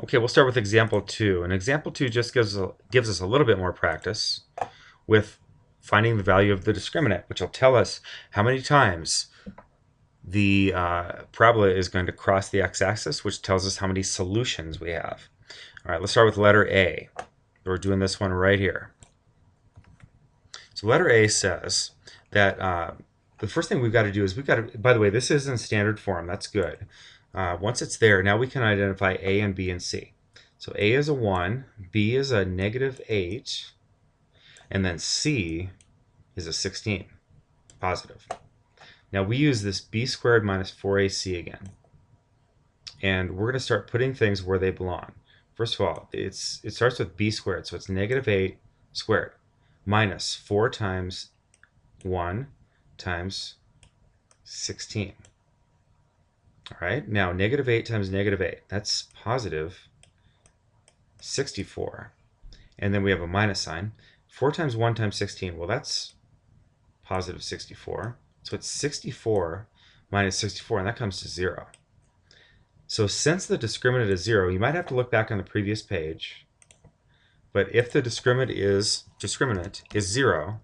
Okay, we'll start with example 2. And example 2 just gives us a little bit more practice with finding the value of the discriminant, which will tell us how many times the parabola is going to cross the x-axis, which tells us how many solutions we have. All right, let's start with letter A. We're doing this one right here. So letter A says that the first thing we've got to do is we've got to, by the way, this is in standard form. That's good. Once it's there, now we can identify A and B and C. So A is a 1, B is a -8, and then C is a 16, positive. Now we use this B squared minus 4AC again. And we're going to start putting things where they belong. First of all, it starts with B squared, so it's -8 squared minus 4 times 1 times 16. All right, now -8 times -8, that's positive 64. And then we have a minus sign. 4 times 1 times 16, well, that's positive 64. So it's 64 minus 64, and that comes to 0. So since the discriminant is 0, you might have to look back on the previous page. But if the discriminant is 0,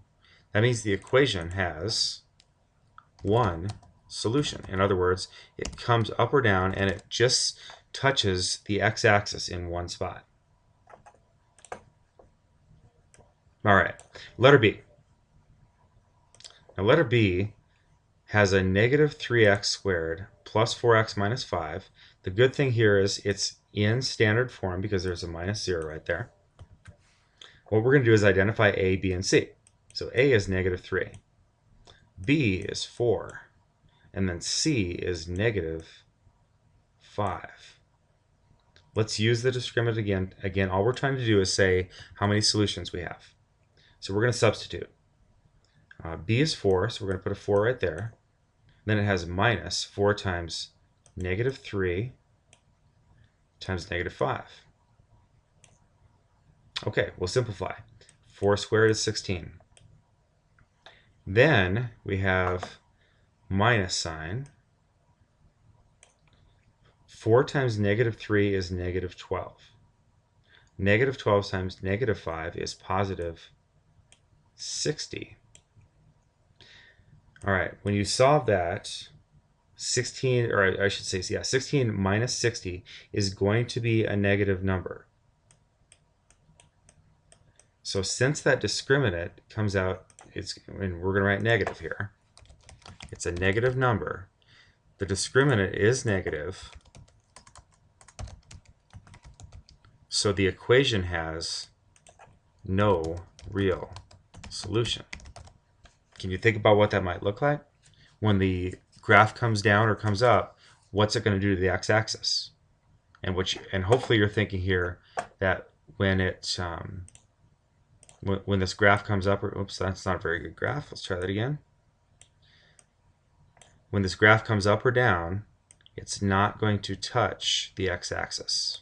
that means the equation has one solution. In other words, it comes up or down and it just touches the x-axis in one spot. All right, letter B. Now letter B has a -3x squared plus 4x minus 5. The good thing here is it's in standard form because there's a -0 right there. What we're going to do is identify A, B, and C. So A is -3, B is 4, and then C is -5. Let's use the discriminant again. Again, all we're trying to do is say how many solutions we have. So we're going to substitute. B is 4, so we're going to put a 4 right there. Then it has minus 4 times -3 times -5. Okay, we'll simplify. 4 squared is 16. Then we have minus sign. 4 times -3 is -12. -12 times -5 is positive 60. All right, when you solve that, 16, or I should say, yeah, 16 minus 60 is going to be a negative number. So since that discriminant comes out, and we're going to write negative here, it's a negative number. The discriminant is negative, so the equation has no real solution. Can you think about what that might look like? When the graph comes down or comes up, what's it going to do to the x-axis? And hopefully you're thinking here that when when this graph comes up, oops, that's not a very good graph. Let's try that again. When this graph comes up or down, it's not going to touch the x-axis.